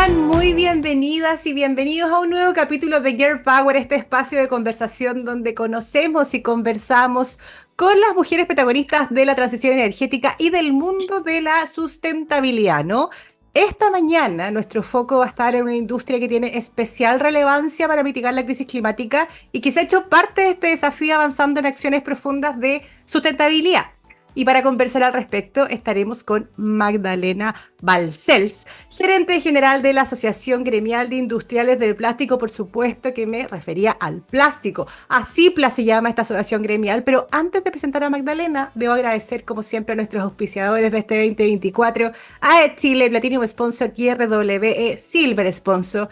Sean muy bienvenidas y bienvenidos a un nuevo capítulo de Girl Power, este espacio de conversación donde conocemos y conversamos con las mujeres protagonistas de la transición energética y del mundo de la sustentabilidad, ¿no? Esta mañana nuestro foco va a estar en una industria que tiene especial relevancia para mitigar la crisis climática y que se ha hecho parte de este desafío avanzando en acciones profundas de sustentabilidad. Y para conversar al respecto estaremos con Magdalena Balcells, gerente general de la Asociación Gremial de Industriales del Plástico, por supuesto que me refería al plástico. ACIPLA se llama esta asociación gremial, pero antes de presentar a Magdalena, debo agradecer como siempre a nuestros auspiciadores de este 2024, a Chile Platinum Sponsor y RWE Silver Sponsor,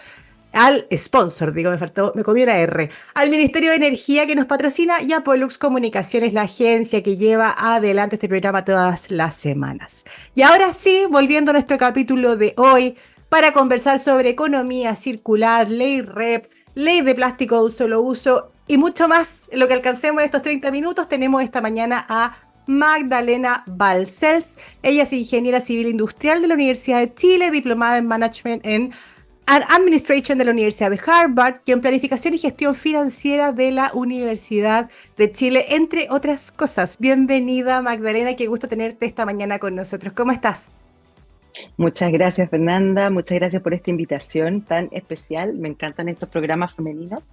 al sponsor, digo, me comí una R, al Ministerio de Energía que nos patrocina y a Pollux Comunicaciones, la agencia que lleva adelante este programa todas las semanas. Y ahora sí, volviendo a nuestro capítulo de hoy, para conversar sobre economía circular, ley REP, ley de plástico de un solo uso y mucho más, en lo que alcancemos en estos 30 minutos, tenemos esta mañana a Magdalena Balcells. Ella es ingeniera civil industrial de la Universidad de Chile, diplomada en Management en Administration de la Universidad de Harvard y en Planificación y Gestión Financiera de la Universidad de Chile, entre otras cosas. Bienvenida, Magdalena, qué gusto tenerte esta mañana con nosotros. ¿Cómo estás? Muchas gracias, Fernanda. Muchas gracias por esta invitación tan especial. Me encantan estos programas femeninos.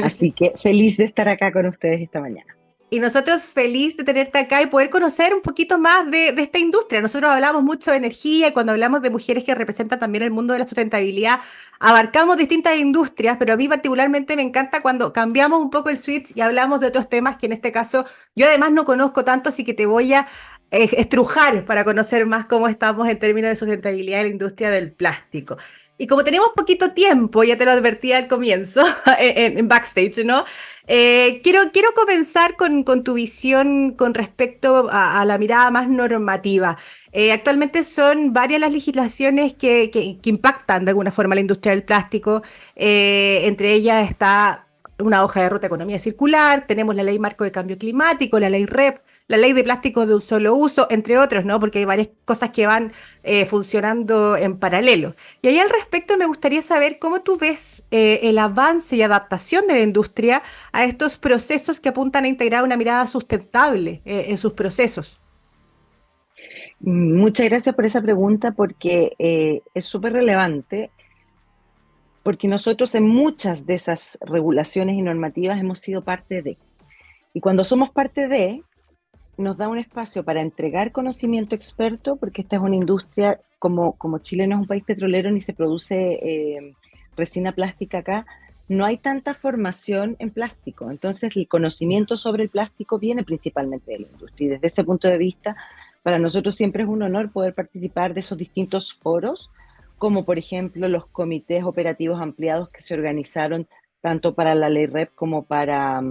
Así que feliz de estar acá con ustedes esta mañana. Y nosotros feliz de tenerte acá y poder conocer un poquito más de esta industria. Nosotros hablamos mucho de energía y cuando hablamos de mujeres que representan también el mundo de la sustentabilidad, abarcamos distintas industrias, pero a mí particularmente me encanta cuando cambiamos un poco el switch y hablamos de otros temas que en este caso yo además no conozco tanto, así que te voy a estrujar para conocer más cómo estamos en términos de sustentabilidad en la industria del plástico. Y como tenemos poquito tiempo, ya te lo advertí al comienzo, en backstage, ¿no? Quiero comenzar con tu visión con respecto a la mirada más normativa. Actualmente son varias las legislaciones que impactan de alguna forma la industria del plástico. Entre ellas está una hoja de ruta de economía circular, tenemos la ley marco de cambio climático, la ley REP, la ley de plásticos de un solo uso, entre otros, ¿no? Porque hay varias cosas que van funcionando en paralelo. Y ahí al respecto me gustaría saber cómo tú ves el avance y adaptación de la industria a estos procesos que apuntan a integrar una mirada sustentable en sus procesos. Muchas gracias por esa pregunta porque es súper relevante, porque nosotros en muchas de esas regulaciones y normativas hemos sido parte de. Y cuando somos parte de, nos da un espacio para entregar conocimiento experto, porque esta es una industria, como Chile no es un país petrolero ni se produce resina plástica acá, no hay tanta formación en plástico. Entonces, el conocimiento sobre el plástico viene principalmente de la industria. Y desde ese punto de vista, para nosotros siempre es un honor poder participar de esos distintos foros, como por ejemplo los comités operativos ampliados que se organizaron tanto para la ley REP como para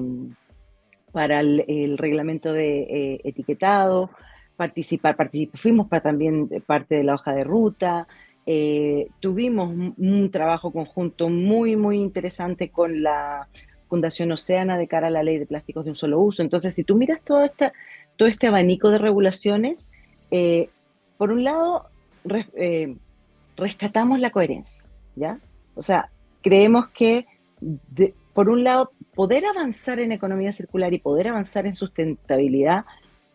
el reglamento de etiquetado, fuimos también parte de la hoja de ruta, tuvimos un trabajo conjunto muy, muy interesante con la Fundación Oceana de cara a la ley de plásticos de un solo uso. Entonces, si tú miras todo este abanico de regulaciones, eh, por un lado, rescatamos la coherencia, ¿ya? O sea, creemos que, por un lado, poder avanzar en economía circular y poder avanzar en sustentabilidad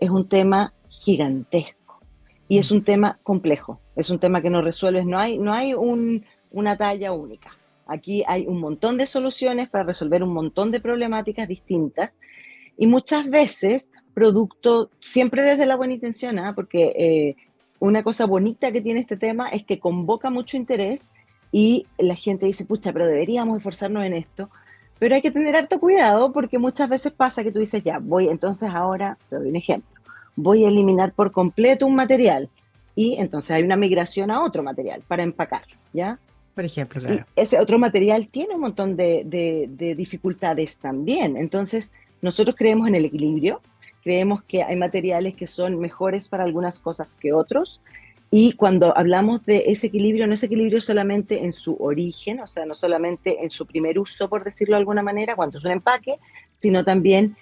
es un tema gigantesco y es un tema complejo, es un tema que no resuelves, no hay una talla única. Aquí hay un montón de soluciones para resolver un montón de problemáticas distintas y muchas veces producto, siempre desde la buena intención, ¿eh? Porque una cosa bonita que tiene este tema es que convoca mucho interés y la gente dice, pucha, pero deberíamos esforzarnos en esto. Pero hay que tener harto cuidado porque muchas veces pasa que tú dices, ya, voy, entonces ahora, te doy un ejemplo, voy a eliminar por completo un material y entonces hay una migración a otro material para empacar, ¿ya? Por ejemplo, Y claro. ese otro material tiene un montón de dificultades también. Entonces, nosotros creemos en el equilibrio, creemos que hay materiales que son mejores para algunas cosas que otros, y cuando hablamos de ese equilibrio, no es equilibrio solamente en su origen, o sea, no solamente en su primer uso, por decirlo de alguna manera, cuando es un empaque, sino también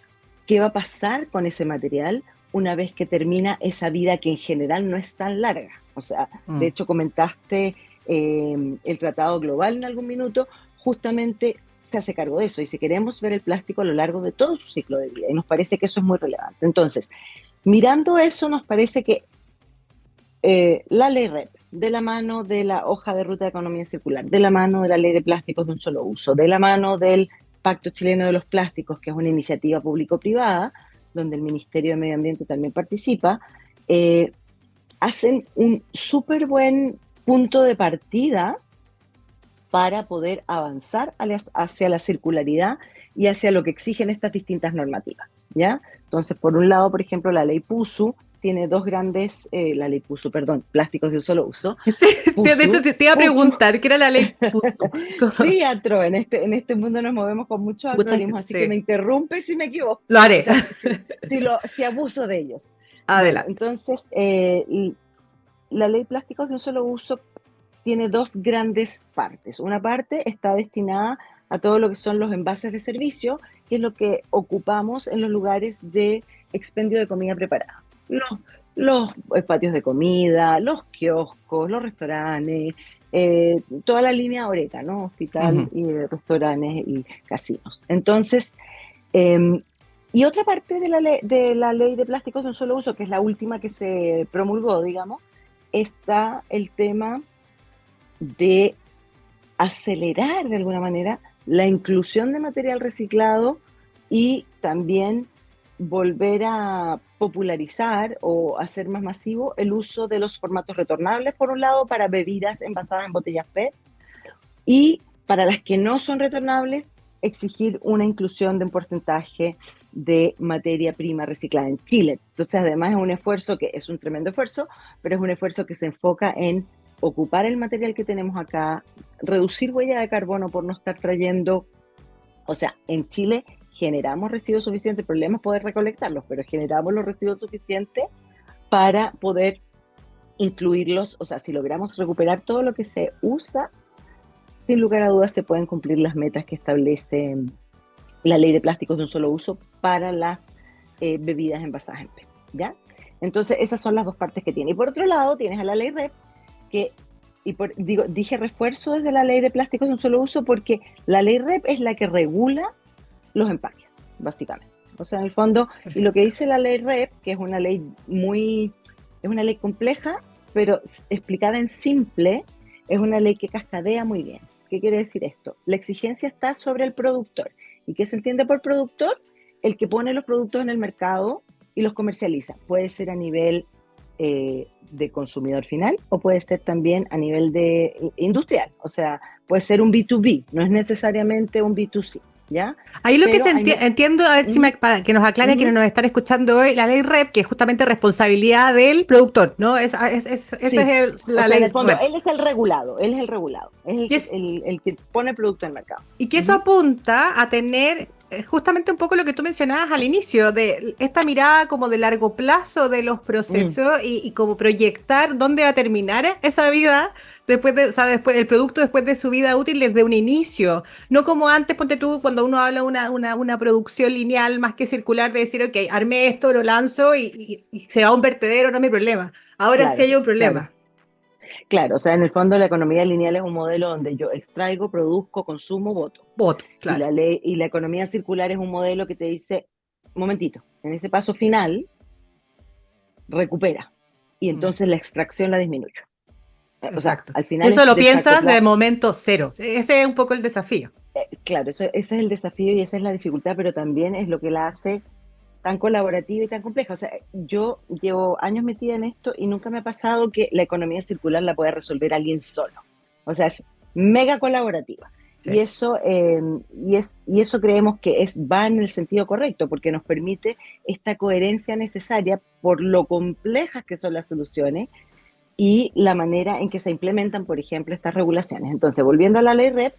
qué va a pasar con ese material una vez que termina esa vida que en general no es tan larga. O sea, de Mm. hecho comentaste el Tratado Global en algún minuto, justamente se hace cargo de eso. Y si queremos ver el plástico a lo largo de todo su ciclo de vida, y nos parece que eso es muy relevante. Entonces, mirando eso, nos parece que la ley REP, de la mano de la hoja de ruta de economía circular, de la mano de la ley de plásticos de un solo uso, de la mano del Pacto Chileno de los Plásticos, que es una iniciativa público-privada, donde el Ministerio de Medio Ambiente también participa, hacen un súper buen punto de partida para poder avanzar hacia la circularidad y hacia lo que exigen estas distintas normativas, ¿ya? Entonces, por un lado, por ejemplo, la ley PUSU tiene dos grandes, la ley PUSU, perdón, plásticos de un solo uso. Sí, de hecho te iba a preguntar, ¿qué era la ley PUSU? Sí, Atro, en este mundo nos movemos con muchos acrónimos, así que me interrumpe si me equivoco. Lo haré. O sea, si abuso de ellos. Adelante. Bueno, entonces, la ley plásticos de un solo uso tiene dos grandes partes. Una parte está destinada a todo lo que son los envases de servicio, que es lo que ocupamos en los lugares de expendio de comida preparada. Los patios de comida, los kioscos, los restaurantes, toda la línea Horeca, ¿no? Hospital, y restaurantes y casinos. Entonces, y otra parte de la ley de plásticos de un solo uso, que es la última que se promulgó, digamos, está el tema de acelerar de alguna manera la inclusión de material reciclado y también volver a popularizar o hacer más masivo el uso de los formatos retornables, por un lado, para bebidas envasadas en botellas PET, y para las que no son retornables, exigir una inclusión de un porcentaje de materia prima reciclada en Chile. Entonces, además es un esfuerzo que es un tremendo esfuerzo, pero es un esfuerzo que se enfoca en ocupar el material que tenemos acá, reducir huella de carbono por no estar trayendo, o sea, en Chile generamos residuos suficientes, el problema es poder recolectarlos, pero generamos los residuos suficientes para poder incluirlos, o sea, si logramos recuperar todo lo que se usa, sin lugar a dudas se pueden cumplir las metas que establece la ley de plásticos de un solo uso para las bebidas envasadas en PET, ¿ya? Entonces, esas son las dos partes que tiene. Y por otro lado, tienes a la ley REP, que, dije refuerzo desde la ley de plásticos de un solo uso, porque la ley REP es la que regula los empaques, básicamente. O sea, en el fondo, y lo que dice la ley REP, que es una ley es una ley compleja, pero explicada en simple, es una ley que cascadea muy bien. ¿Qué quiere decir esto? La exigencia está sobre el productor. ¿Y qué se entiende por productor? El que pone los productos en el mercado y los comercializa. Puede ser a nivel de consumidor final o puede ser también a nivel de industrial. O sea, puede ser un B2B, no es necesariamente un B2C. ¿Ya? Ahí lo que entiendo, a ver si para que nos aclare quienes nos están escuchando hoy, la ley REP, que es justamente responsabilidad del productor, ¿no? Esa es la ley. En el fondo, REP. Él es el regulado, es el que pone el producto en el mercado. Y que eso apunta a tener justamente un poco lo que tú mencionabas al inicio, de esta mirada como de largo plazo de los procesos y como proyectar dónde va a terminar esa vida después el producto después de su vida útil desde un inicio, no como antes, ponte tú, cuando uno habla una producción lineal más que circular, de decir, ok, armé esto, lo lanzo y se va a un vertedero, no es mi problema. Ahora sí hay un problema. Claro, o sea, en el fondo la economía lineal es un modelo donde yo extraigo, produzco, consumo, voto. Claro. Y la economía circular es un modelo que te dice, momentito, en ese paso final, recupera. Y entonces la extracción la disminuyo. Exacto. O sea, al final eso lo piensas de momento cero. Ese es un poco el desafío. Claro, ese es el desafío y esa es la dificultad, pero también es lo que la hace tan colaborativa y tan compleja. O sea, yo llevo años metida en esto y nunca me ha pasado que la economía circular la pueda resolver alguien solo. O sea, es mega colaborativa. Sí. Y eso creemos que va en el sentido correcto, porque nos permite esta coherencia necesaria por lo complejas que son las soluciones y la manera en que se implementan, por ejemplo, estas regulaciones. Entonces, volviendo a la ley REP,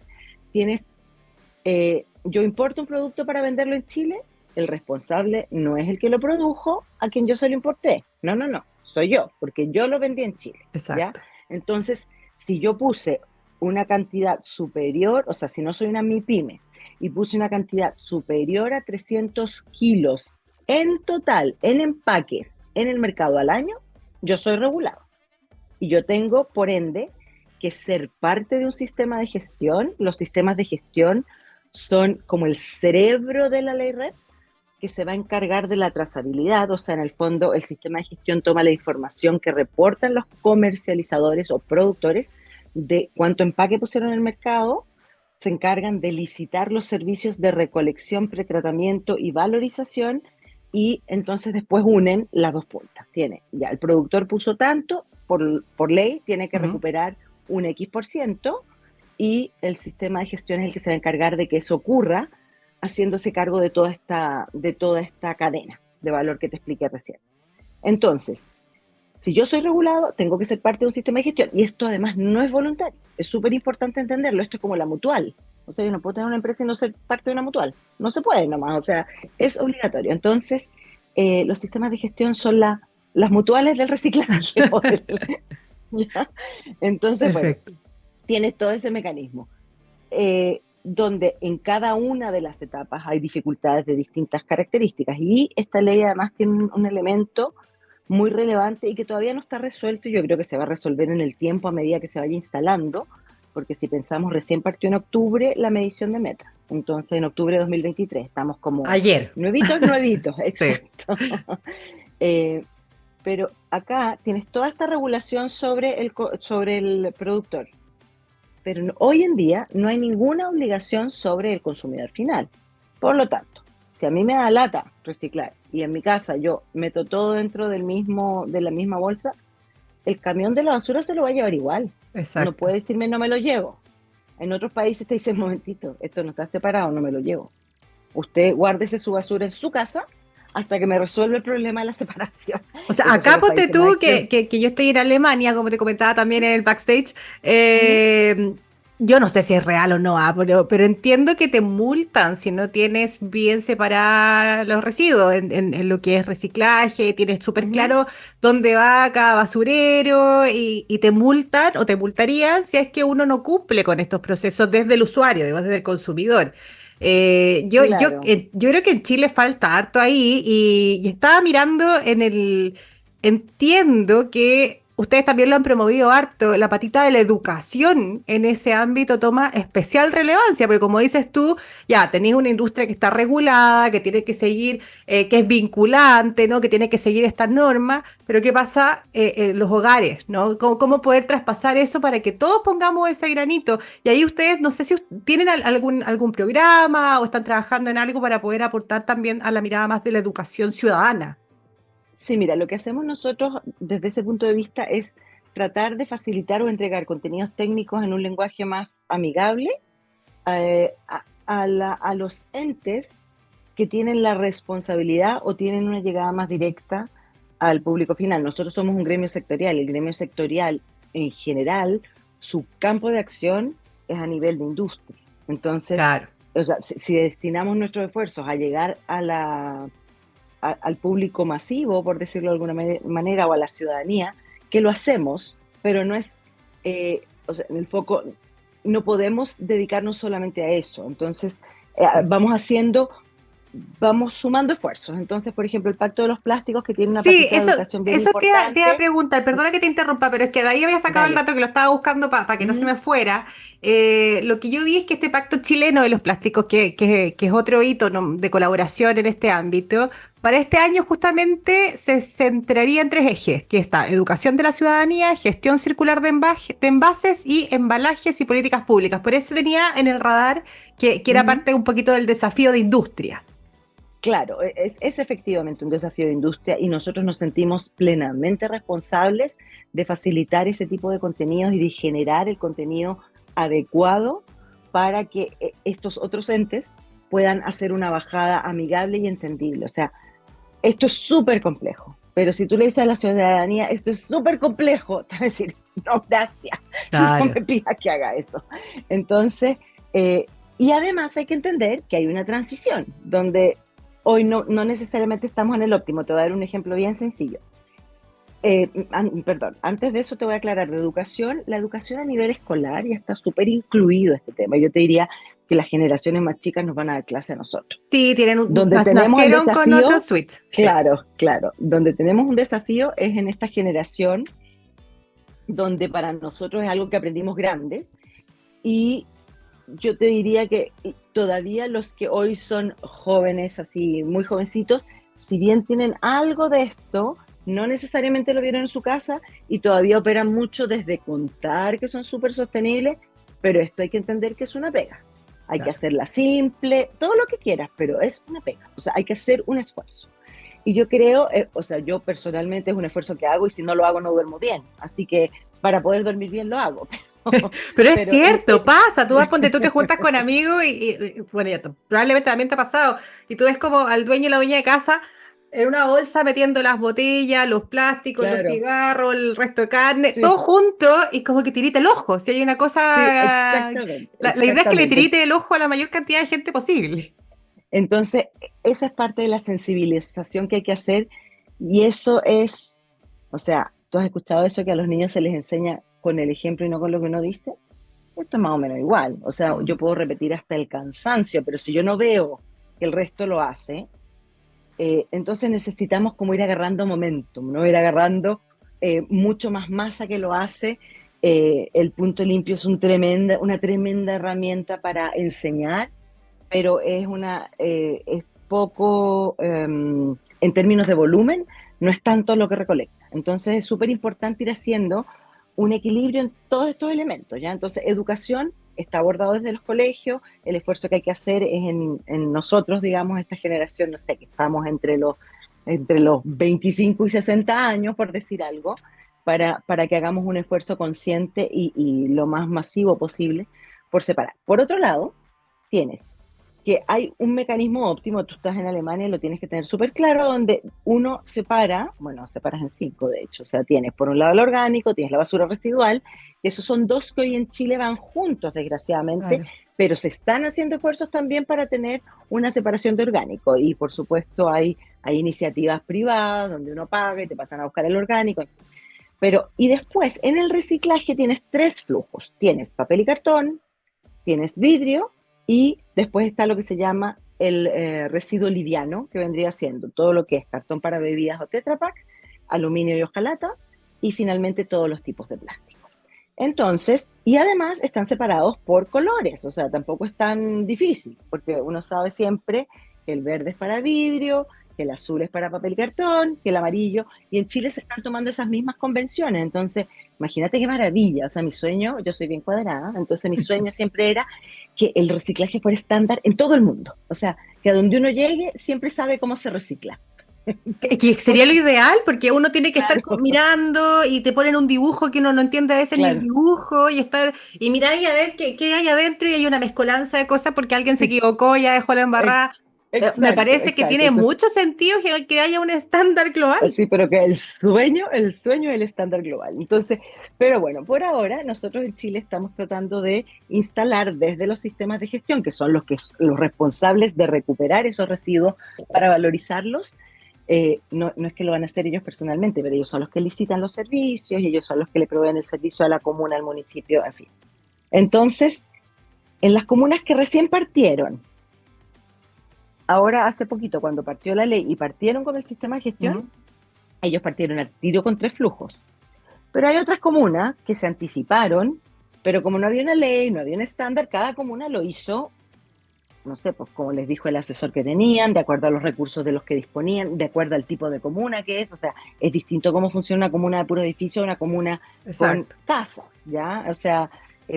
yo importo un producto para venderlo en Chile, el responsable no es el que lo produjo, a quien yo se lo importé. No, soy yo, porque yo lo vendí en Chile. Exacto. ¿Ya? Entonces, si yo puse una cantidad superior, o sea, si no soy una MIPYME, y puse una cantidad superior a 300 kilos en total, en empaques, en el mercado al año, yo soy regulado. Y yo tengo, por ende, que ser parte de un sistema de gestión. Los sistemas de gestión son como el cerebro de la ley REP, que se va a encargar de la trazabilidad. O sea, en el fondo el sistema de gestión toma la información que reportan los comercializadores o productores de cuánto empaque pusieron en el mercado, se encargan de licitar los servicios de recolección, pretratamiento y valorización, y entonces después unen las dos puntas. Tiene, ya el productor puso tanto, por ley tiene que recuperar un X%, y el sistema de gestión es el que se va a encargar de que eso ocurra, haciéndose cargo de toda esta cadena de valor que te expliqué recién. Entonces, si yo soy regulado, tengo que ser parte de un sistema de gestión, y esto además no es voluntario. Es súper importante entenderlo. Esto es como la mutual. O sea, yo no puedo tener una empresa y no ser parte de una mutual. No se puede nomás, o sea, es obligatorio. Entonces, los sistemas de gestión son las mutuales del reciclaje. ¿Ya? Entonces, Perfecto. bueno, tienes todo ese mecanismo, donde en cada una de las etapas hay dificultades de distintas características, y esta ley además tiene un elemento muy relevante y que todavía no está resuelto, y yo creo que se va a resolver en el tiempo a medida que se vaya instalando, porque si pensamos, recién partió en octubre la medición de metas, entonces en octubre de 2023 estamos como Ayer. nuevitos, Sí. exacto. Pero acá tienes toda esta regulación sobre el productor, pero hoy en día no hay ninguna obligación sobre el consumidor final. Por lo tanto, si a mí me da lata reciclar y en mi casa yo meto todo dentro de la misma bolsa, el camión de la basura se lo va a llevar igual. Exacto. No puede decirme no me lo llevo. En otros países te dicen, momentito, esto no está separado, no me lo llevo. Usted guárdese su basura en su casa hasta que me resuelva el problema de la separación. O sea, Esos son acá los ponte países más tú extremos. que yo estoy en Alemania, como te comentaba también en el backstage. Ujú, Yo no sé si es real o no, pero entiendo que te multan si no tienes bien separados los residuos en lo que es reciclaje, tienes súper ujú. claro dónde va cada basurero y te multan o te multarían si es que uno no cumple con estos procesos desde el usuario, digo, desde el consumidor. Claro. Yo creo que en Chile falta harto ahí y estaba mirando en el... Entiendo que ustedes también lo han promovido harto, la patita de la educación en ese ámbito toma especial relevancia, porque como dices tú, ya tenéis una industria que está regulada, que tiene que seguir, que es vinculante, ¿no? Que tiene que seguir estas normas, pero ¿qué pasa en los hogares, ¿no? ¿Cómo poder traspasar eso para que todos pongamos ese granito? Y ahí ustedes, no sé si tienen algún programa o están trabajando en algo para poder aportar también a la mirada más de la educación ciudadana. Sí, mira, lo que hacemos nosotros desde ese punto de vista es tratar de facilitar o entregar contenidos técnicos en un lenguaje más amigable, a los entes que tienen la responsabilidad o tienen una llegada más directa al público final. Nosotros somos un gremio sectorial. El gremio sectorial en general, su campo de acción es a nivel de industria. Entonces, Claro. o sea, si destinamos nuestros esfuerzos a llegar al público masivo, por decirlo de alguna manera, o a la ciudadanía, que lo hacemos, pero no es, o sea, en el foco, no podemos dedicarnos solamente a eso. Entonces, Sí. vamos sumando esfuerzos. Entonces, por ejemplo, el Pacto de los Plásticos, que tiene una Sí, patita de educación bien eso te iba a importante. preguntar, perdona que te interrumpa, pero es que de ahí había sacado el Dale. dato que lo estaba buscando para que no se Ujú. me fuera. Lo que yo vi es que este pacto chileno de los plásticos, que es otro hito, ¿no?, de colaboración en este ámbito, para este año justamente se centraría en tres ejes, que está educación de la ciudadanía, gestión circular de envases y embalajes y políticas públicas. Por eso tenía en el radar que era Ujú. parte un poquito del desafío de industria. Claro, es efectivamente un desafío de industria, y nosotros nos sentimos plenamente responsables de facilitar ese tipo de contenidos y de generar el contenido adecuado para que estos otros entes puedan hacer una bajada amigable y entendible. O sea, esto es súper complejo, pero si tú le dices a la ciudadanía, esto es súper complejo, te va a decir, no, gracias, no Claro. me pidas que haga eso. Entonces, eh, y además hay que entender que hay una transición, donde hoy no necesariamente estamos en el óptimo. Te voy a dar un ejemplo bien sencillo. Perdón, antes de eso te voy a aclarar, la educación a nivel escolar ya está súper incluido este tema. Yo te diría que las generaciones más chicas nos van a dar clase a nosotros. Sí, Donde tenemos el nacieron con otro desafío, switch, sí. claro, donde tenemos un desafío es en esta generación donde para nosotros es algo que aprendimos grandes. Y yo te diría que todavía los que hoy son jóvenes, así muy jovencitos, si bien tienen algo de esto, no necesariamente lo vieron en su casa y todavía operan mucho desde contar que son súper sostenibles, pero esto hay que entender que es una pega. Hay que Claro. hacerla simple, todo lo que quieras, pero es una pega. O sea, hay que hacer un esfuerzo. Y yo creo, o sea, yo personalmente es un esfuerzo que hago y si no lo hago no duermo bien. Así que para poder dormir bien lo hago. Pero es Pero cierto, pasa, tú vas, ponte, tú te juntas con amigos bueno, probablemente también te ha pasado, y tú ves como al dueño y la dueña de casa en una bolsa metiendo las botellas, los plásticos, los claro, cigarros, el resto de carne, todo sí, junto y como que tirita el ojo. Si hay una cosa, sí, exactamente, la idea es que le exactamente. tirite el ojo a la mayor cantidad de gente posible. Entonces, esa es parte de la sensibilización que hay que hacer y eso es, o sea, ¿tú has escuchado eso que a los niños se les enseña con el ejemplo y no con lo que uno dice? Esto es más o menos igual, o sea, yo Mm. puedo repetir hasta el cansancio, pero si yo no veo que el resto lo hace, entonces necesitamos como ir agarrando momentum, ¿no? Ir agarrando mucho más masa que lo hace. El punto limpio es una tremenda herramienta para enseñar, pero es poco, en términos de volumen, no es tanto lo que recolecta. Entonces es súper importante ir haciendo un equilibrio en todos estos elementos, ¿ya? Entonces, educación está abordado desde los colegios, el esfuerzo que hay que hacer es en nosotros, digamos, esta generación, no sé, que estamos entre los 25 y 60 años, por decir algo, para que hagamos un esfuerzo consciente y lo más masivo posible por separar. Por otro lado, tienes que hay un mecanismo óptimo, tú estás en Alemania y lo tienes que tener súper claro, donde uno separa, bueno, separas en cinco de hecho, o sea, tienes por un lado el orgánico, tienes la basura residual, y esos son dos que hoy en Chile van juntos, desgraciadamente, Claro. pero se están haciendo esfuerzos también para tener una separación de orgánico, y por supuesto hay iniciativas privadas donde uno paga y te pasan a buscar el orgánico, etc. Pero, y después, en el reciclaje tienes tres flujos, tienes papel y cartón, tienes vidrio y después está lo que se llama el residuo liviano, que vendría siendo todo lo que es cartón para bebidas o Tetra Pak, aluminio y hojalata, y finalmente todos los tipos de plástico. Entonces, y además están separados por colores, o sea, tampoco es tan difícil, porque uno sabe siempre que el verde es para vidrio, que el azul es para papel y cartón, que el amarillo, y en Chile se están tomando esas mismas convenciones, entonces, imagínate qué maravilla, o sea, mi sueño, yo soy bien cuadrada, entonces mi sueño siempre era que el reciclaje fuera estándar en todo el mundo, o sea, que a donde uno llegue siempre sabe cómo se recicla. Que sería lo Porque, ideal, porque uno tiene que estar claro, mirando y te ponen un dibujo que uno no entiende a veces ni el claro, dibujo y miráis a ver qué hay adentro y hay una mezcolanza de cosas porque alguien se sí, equivocó, ya dejó la ex- embarrada. Me exacto, parece que exacto. tiene Entonces, mucho sentido que haya un estándar global. sí, pero que el sueño es el estándar global. Entonces, pero bueno, por ahora nosotros en Chile estamos tratando de instalar desde los sistemas de gestión, que son los responsables de recuperar esos residuos para valorizarlos. No, no es que lo van a hacer ellos personalmente, pero ellos son los que licitan los servicios y ellos son los que le proveen el servicio a la comuna, al municipio, en fin. Entonces, en las comunas que recién partieron, ahora hace poquito, cuando partió la ley y partieron con el sistema de gestión, Ujú. ellos partieron al tiro con tres flujos. Pero hay otras comunas que se anticiparon, pero como no había una ley, no había un estándar, cada comuna lo hizo, no sé, pues como les dijo el asesor que tenían, de acuerdo a los recursos de los que disponían, de acuerdo al tipo de comuna que es, o sea, es distinto cómo funciona una comuna de puro edificio a una comuna con Exacto. casas, ¿ya? O sea,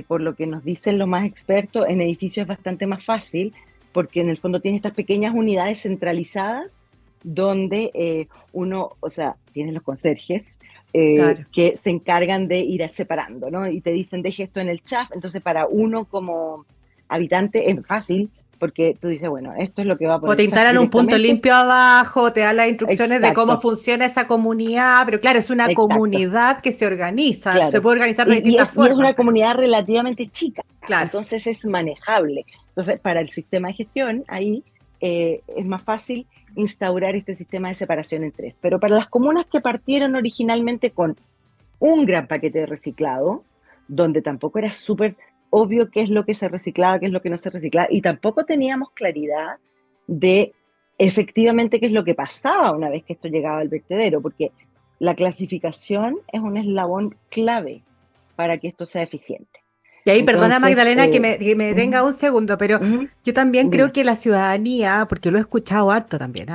por lo que nos dicen los más expertos, en edificios es bastante más fácil, porque en el fondo tiene estas pequeñas unidades centralizadas donde uno, o sea, tienen los conserjes Claro. que se encargan de ir separando, ¿no? Y te dicen, deje esto en el chaf, entonces para uno como habitante es fácil porque tú dices, bueno, esto es lo que va por O te el chat instalan un punto directamente. limpio abajo, te dan las instrucciones de cómo Exacto, funciona esa comunidad, pero claro, es una exacto, comunidad que se organiza, se claro. puede organizar de Y distintas es formas, una pero comunidad relativamente chica, claro. entonces es manejable. Entonces, para el sistema de gestión, ahí es más fácil instaurar este sistema de separación en tres. Pero para las comunas que partieron originalmente con un gran paquete de reciclado, donde tampoco era súper obvio qué es lo que se reciclaba, qué es lo que no se reciclaba, y tampoco teníamos claridad de efectivamente qué es lo que pasaba una vez que esto llegaba al vertedero, porque la clasificación es un eslabón clave. para que esto sea eficiente. Y ahí, perdona Entonces, Magdalena que me detenga ujú, un segundo, pero ujú, yo también creo dime. que la ciudadanía, porque lo he escuchado harto también,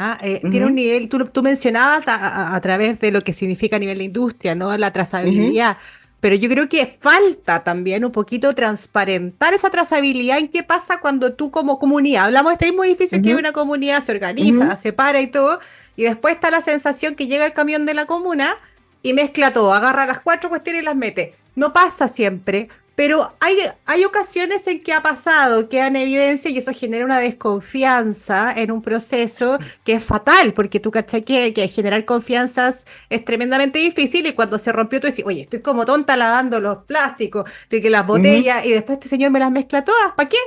tiene un Ujú, nivel, tú mencionabas a través de lo que significa a nivel de industria, ¿no? La ujú, trazabilidad, pero yo creo que falta también un poquito transparentar esa trazabilidad en qué pasa cuando tú como comunidad, hablamos de este mismo edificio que ujú, una comunidad se organiza, ujú. se para y todo, y después está la sensación que llega el camión de la comuna y mezcla todo, agarra las cuatro cuestiones y las mete. No pasa siempre. Pero hay ocasiones en que ha pasado, queda en evidencia y eso genera una desconfianza en un proceso que es fatal, porque tú cachai que generar confianzas es tremendamente difícil y cuando se rompió tú decís, oye, estoy como tonta lavando los plásticos, de que las Ujú. botellas y después este señor me las mezcla todas, ¿para qué?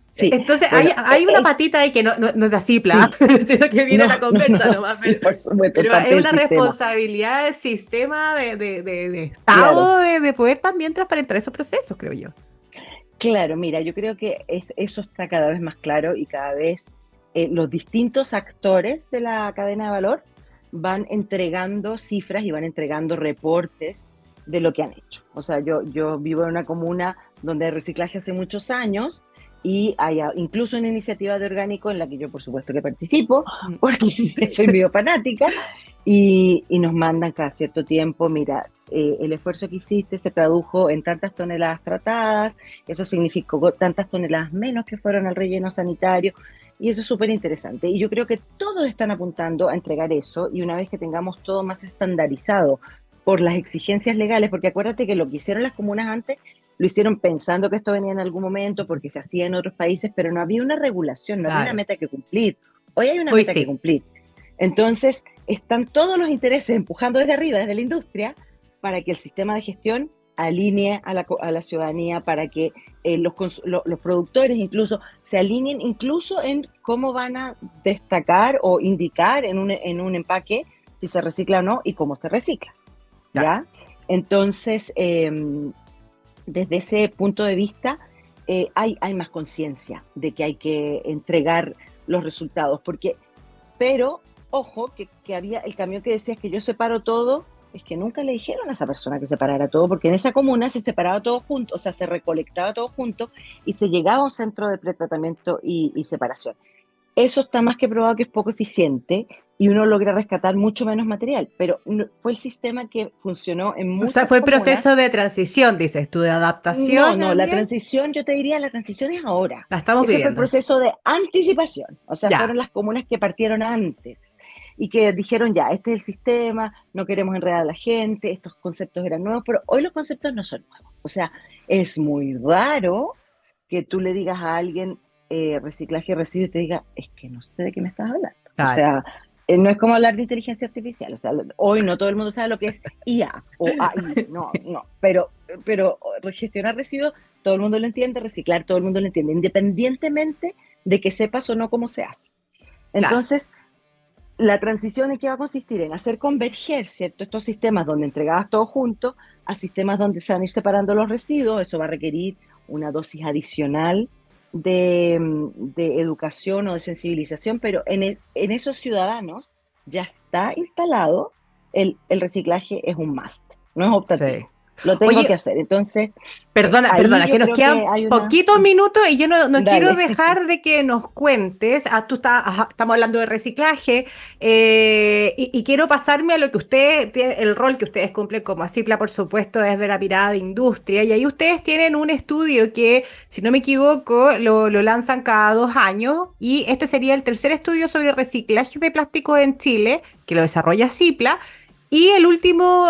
Sí, Entonces bueno, hay una patita ahí que no es de Cipla, sí, sino que viene no, la no, conversa no, nomás, sí, por supuesto, es pero parte es del una sistema. responsabilidad del sistema de Claro, Estado de poder también transparentar esos procesos, creo yo. claro, mira, yo creo que eso está cada vez más claro y cada vez los distintos actores de la cadena de valor van entregando cifras y van entregando reportes de lo que han hecho. O sea, yo vivo en una comuna donde hay reciclaje hace muchos años y hay incluso una iniciativa de orgánico en la que yo por supuesto que participo, Mm. porque soy medio fanática, y nos mandan cada cierto tiempo, mira, el esfuerzo que hiciste se tradujo en tantas toneladas tratadas, eso significó tantas toneladas menos que fueron al relleno sanitario, y eso es súper interesante. Y yo creo que todos están apuntando a entregar eso, y una vez que tengamos todo más estandarizado por las exigencias legales, porque acuérdate que lo que hicieron las comunas antes, lo hicieron pensando que esto venía en algún momento, porque se hacía en otros países, pero no había una regulación, no había una Claro. meta que cumplir. Hoy hay una Hoy meta que sí. cumplir. Entonces, están todos los intereses empujando desde arriba, desde la industria, para que el sistema de gestión alinee a la ciudadanía, para que los productores incluso se alineen incluso en cómo van a destacar o indicar en un empaque si se recicla o no y cómo se recicla, Claro. ¿ya? Entonces, desde ese punto de vista, hay más conciencia de que hay que entregar los resultados, pero, ojo, que había el camión que decía que yo separo todo, es que nunca le dijeron a esa persona que separara todo, porque en esa comuna se separaba todo junto, o sea, se recolectaba todo junto y se llegaba a un centro de pretratamiento y separación. Eso está más que probado que es poco eficiente y uno logra rescatar mucho menos material, pero fue el sistema que funcionó en O sea, muchas fue el comunas. proceso de transición, dices tú, de No, adaptación no, la también. transición, yo te diría, la transición es ahora. La estamos Ese fue el viviendo. proceso de anticipación. O sea, fueron Ya, las comunas que partieron antes y que dijeron, ya, este es el sistema, no queremos enredar a la gente, estos conceptos eran nuevos, pero hoy los conceptos no son nuevos. O sea, es muy raro que tú le digas a alguien reciclaje y residuo y te diga, es que no sé de qué me estás hablando. O claro. sea, no es como hablar de inteligencia artificial. O sea, hoy no todo el mundo sabe lo que es IA o AI. No, no. Pero gestionar residuos, todo el mundo lo entiende, reciclar, todo el mundo lo entiende, independientemente de que sepas o no cómo se hace. Claro. Entonces, la transición en qué va a consistir en hacer converger, ¿cierto? Estos sistemas donde entregabas todo junto a sistemas donde se van a ir separando los residuos. Eso va a requerir una dosis adicional de educación o de sensibilización, pero en esos ciudadanos ya está instalado el reciclaje es un must, no es Sí. optativo. Lo tengo que Oye, hacer. Entonces, perdona, ahí que yo nos creo que quedan hay una... poquitos minutos y yo no quiero Dale. dejar de que nos cuentes. Estamos hablando de reciclaje y quiero pasarme a lo que usted tiene, el rol que ustedes cumplen como ACIPLA, por supuesto, desde la mirada de industria. Y ahí ustedes tienen un estudio que, si no me equivoco, lo lanzan cada 2 años y este sería el tercer estudio sobre reciclaje de plástico en Chile, que lo desarrolla CIPLA. Y el último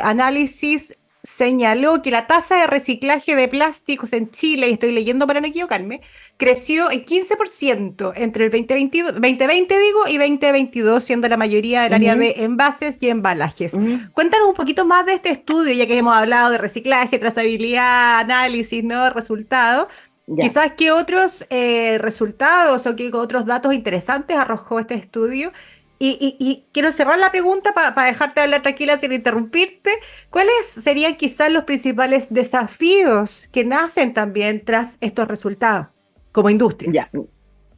análisis señaló que la tasa de reciclaje de plásticos en Chile, y estoy leyendo para no equivocarme, creció en 15% entre el 2022, 2020 digo, y 2022, siendo la mayoría del área Ujú, de envases y embalajes. ujú, Cuéntanos un poquito más de este estudio, ya que hemos hablado de reciclaje, trazabilidad, análisis, ¿no? Resultados. ya. Quizás qué otros resultados o qué otros datos interesantes arrojó este estudio. Y quiero cerrar la pregunta para dejarte hablar tranquila sin interrumpirte. ¿Cuáles serían quizás los principales desafíos que nacen también tras estos resultados como industria? Ya,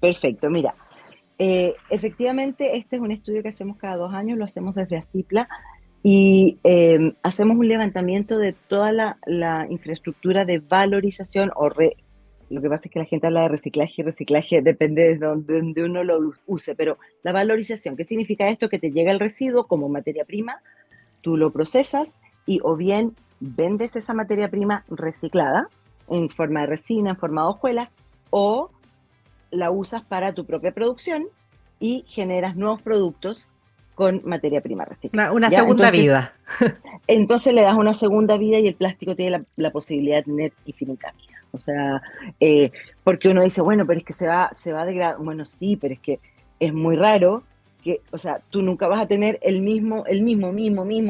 perfecto. Mira, efectivamente, este es un estudio que hacemos cada 2 años, lo hacemos desde ACIPLA. y hacemos un levantamiento de toda la infraestructura de valorización lo que pasa es que la gente habla de reciclaje y reciclaje depende de donde uno lo use, pero la valorización, ¿qué significa esto? Que te llega el residuo como materia prima, tú lo procesas y o bien vendes esa materia prima reciclada en forma de resina, en forma de hojuelas, o la usas para tu propia producción y generas nuevos productos con materia prima reciclada. Una ¿Ya? segunda vida. Entonces le das una segunda vida y el plástico tiene la posibilidad de tener infinita vida. O sea, porque uno dice, bueno, pero es que se va a degradar. Bueno, sí, pero es que es muy raro que, o sea, tú nunca vas a tener el mismo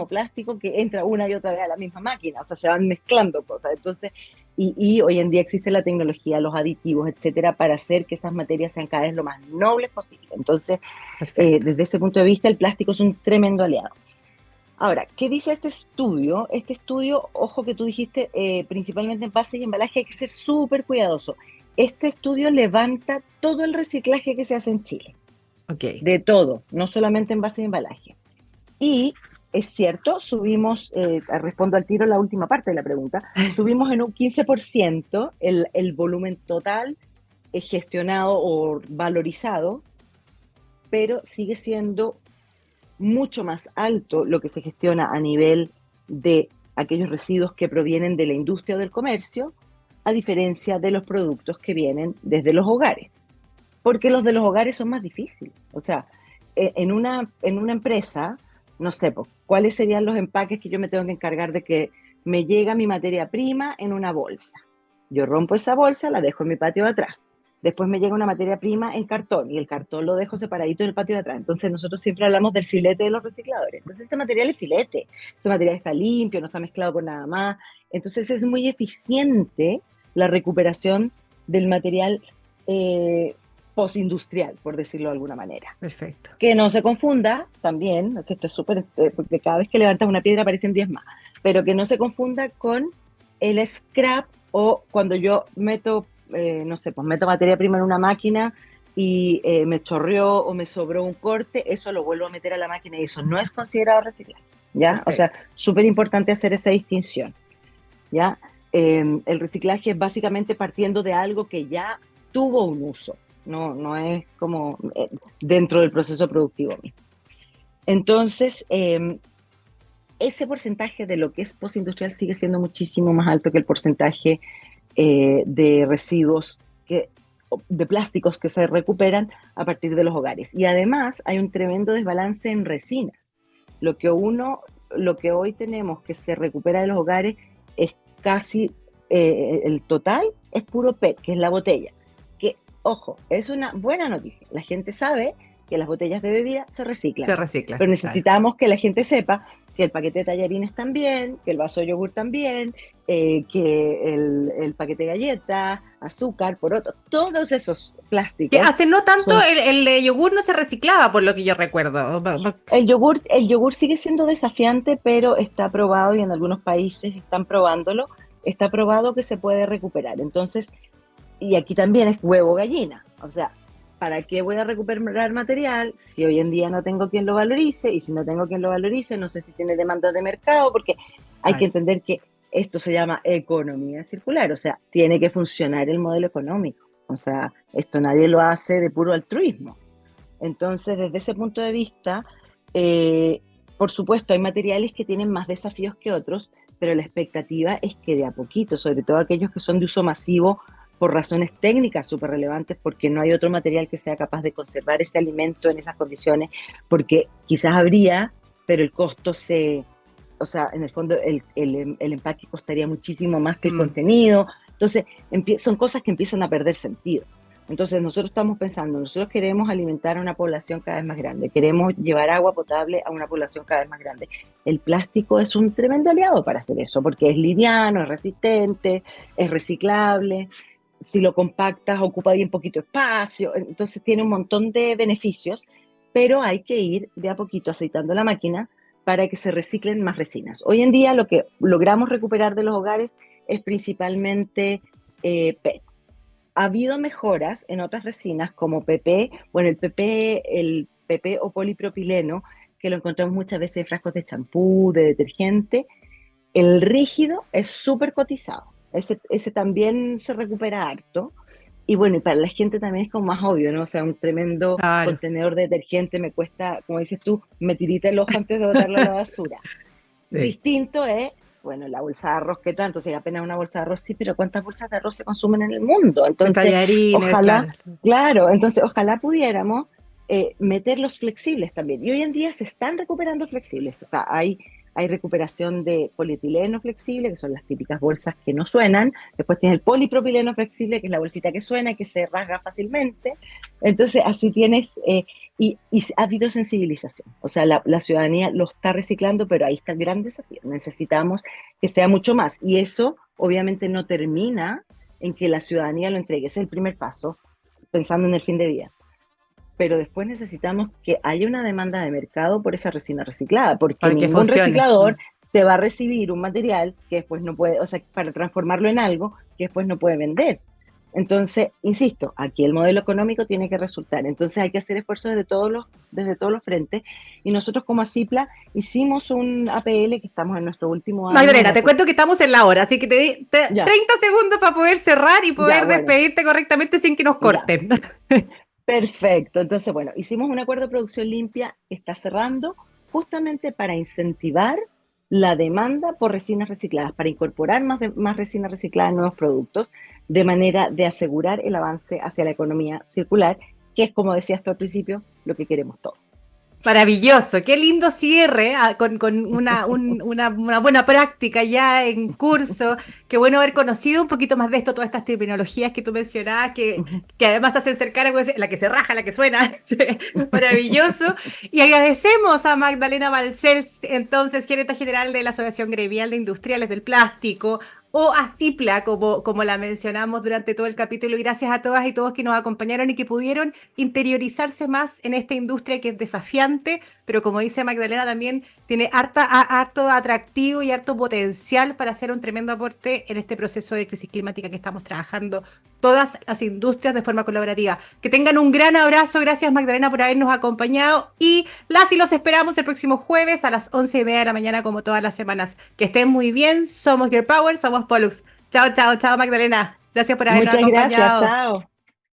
plástico que entra una y otra vez a la misma máquina. O sea, se van mezclando cosas. Entonces, y hoy en día existe la tecnología, los aditivos, etcétera, para hacer que esas materias sean cada vez lo más nobles posible. Entonces, Perfecto. desde ese punto de vista, el plástico es un tremendo aliado. Ahora, ¿qué dice este estudio? Este estudio, ojo que tú dijiste, principalmente en envase y embalaje, hay que ser súper cuidadoso. Este estudio levanta todo el reciclaje que se hace en Chile, Ok. de todo, no solamente en envase y embalaje. Y es cierto, subimos, respondo al tiro la última parte de la pregunta, subimos en un 15% el volumen total gestionado o valorizado, pero sigue siendo mucho más alto lo que se gestiona a nivel de aquellos residuos que provienen de la industria o del comercio, a diferencia de los productos que vienen desde los hogares. Porque los de los hogares son más difíciles. O sea, en una empresa, no sé, pues, ¿cuáles serían los empaques que yo me tengo que encargar de que me llega mi materia prima en una bolsa? Yo rompo esa bolsa, la dejo en mi patio de atrás. Después me llega una materia prima en cartón y el cartón lo dejo separadito en el patio de atrás. Entonces nosotros siempre hablamos del filete de los recicladores. Entonces este material es filete, ese material está limpio, no está mezclado con nada más. Entonces es muy eficiente la recuperación del material eh, postindustrial, por decirlo de alguna manera. Perfecto. Que no se confunda también, esto es súper, porque cada vez que levantas una piedra aparecen 10 más, pero que no se confunda con el scrap o cuando yo meto, no sé, pues meto materia prima en una máquina y me chorreó o me sobró un corte, eso lo vuelvo a meter a la máquina y eso no es considerado reciclaje, ¿ya? O sea, Perfecto. súper importante hacer esa distinción, ¿ya? El reciclaje es básicamente partiendo de algo que ya tuvo un uso, no es como dentro del proceso productivo mismo. Entonces, ese porcentaje de lo que es postindustrial sigue siendo muchísimo más alto que el porcentaje de residuos de plásticos que se recuperan a partir de los hogares. Y además hay un tremendo desbalance en resinas. Lo que lo que hoy tenemos que se recupera de los hogares es casi el total es puro PET, que es la botella. Que, ojo, es una buena noticia. La gente sabe que las botellas de bebida se Se reciclan, recicla. pero Claro. necesitamos que la gente sepa que el paquete de tallarines también, que el vaso de yogur también, que el paquete de galletas, azúcar, poroto, todos esos Que plásticos hace no tanto son. el de yogur no se reciclaba, por lo que yo recuerdo. El yogur sigue siendo desafiante, pero está probado y en algunos países están probándolo. Está probado que se puede recuperar. Entonces, y aquí también es huevo gallina. O sea, ¿para qué voy a recuperar material si hoy en día no tengo quien lo valorice? Y si no tengo quien lo valorice, no sé si tiene demanda de mercado, porque hay que Claro. entender que esto se llama economía circular. O sea, tiene que funcionar el modelo económico. O sea, esto nadie lo hace de puro altruismo. Entonces, desde ese punto de vista, eh, por supuesto, hay materiales que tienen más desafíos que otros, pero la expectativa es que de a poquito, sobre todo aquellos que son de uso masivo por razones técnicas súper relevantes, porque no hay otro material que sea capaz de conservar ese alimento en esas condiciones, porque quizás habría, pero el costo o sea, en el fondo el empaque costaría muchísimo más que el Mm. contenido. Entonces, son cosas que empiezan a perder sentido. Entonces nosotros estamos pensando, nosotros queremos alimentar a una población cada vez más grande, queremos llevar agua potable a una población cada vez más grande. El plástico es un tremendo aliado para hacer eso, porque es liviano, es resistente, es reciclable, si lo compactas ocupa bien poquito espacio, entonces tiene un montón de beneficios, pero hay que ir de a poquito aceitando la máquina para que se reciclen más resinas. Hoy en día lo que logramos recuperar de los hogares es principalmente PET. Ha habido mejoras en otras resinas como PP, bueno, el PP o polipropileno que lo encontramos muchas veces en frascos de champú, de detergente. El rígido es súper cotizado. Ese también se recupera harto. Y bueno, y para la gente también es como más obvio, ¿no? O sea, un tremendo Claro. contenedor de detergente me cuesta, como dices tú, me tirita el ojo antes de botarlo a la basura. Sí. Distinto es, bueno, la bolsa de arroz, ¿qué tanto? Si apenas una bolsa de arroz, sí, pero ¿cuántas bolsas de arroz se consumen en el mundo? De Entonces, tallarines, ojalá, claro. claro, entonces ojalá pudiéramos meter los flexibles también. Y hoy en día se están recuperando flexibles. O sea, hay recuperación de polietileno flexible, que son las típicas bolsas que no suenan. Después tienes el polipropileno flexible, que es la bolsita que suena, que se rasga fácilmente. Entonces, así tienes, y ha habido sensibilización. O sea, la ciudadanía lo está reciclando, pero ahí está el gran desafío. Necesitamos que sea mucho más. Y eso, obviamente, no termina en que la ciudadanía lo entregue. Ese es el primer paso, pensando en el fin de vida, pero después necesitamos que haya una demanda de mercado por esa resina reciclada, porque Para que ningún funcione. reciclador te va a recibir un material que después no puede, o sea, para transformarlo en algo que después no puede vender. Entonces, insisto, aquí el modelo económico tiene que resultar. Entonces hay que hacer esfuerzos desde todos los frentes. Y nosotros como ACIPLA hicimos un APL que estamos en nuestro último año. Magdalena, te cuento que estamos en la hora, así que te di Ya, 30 segundos para poder cerrar y ya, poder bueno, despedirte correctamente sin que nos ya. corten. Perfecto. Entonces, bueno, hicimos un acuerdo de producción limpia que está cerrando justamente para incentivar la demanda por resinas recicladas, para incorporar más resinas recicladas en nuevos productos, de manera de asegurar el avance hacia la economía circular, que es, como decías tú al principio, lo que queremos todos. Maravilloso, qué lindo cierre con una buena práctica ya en curso. Qué bueno haber conocido un poquito más de esto, todas estas terminologías que tú mencionabas, que además hacen cercana, como la que se raja, la que suena. Maravilloso. Y agradecemos a Magdalena Balcells, entonces, gerente general de la Asociación Gremial de Industriales del Plástico, o a CIPLA, como la mencionamos durante todo el capítulo. Y gracias a todas y todos que nos acompañaron y que pudieron interiorizarse más en esta industria que es desafiante, pero como dice Magdalena, también tiene harto atractivo y harto potencial para hacer un tremendo aporte en este proceso de crisis climática que estamos trabajando todas las industrias de forma colaborativa. Que tengan un gran abrazo. Gracias, Magdalena, por habernos acompañado. Y las y los esperamos el próximo jueves a las 11:30 de la mañana, como todas las semanas. Que estén muy bien. Somos Girl Power, somos Pollux. Chao, chao, chao, Magdalena. Gracias por habernos Muchas gracias, acompañado. chao.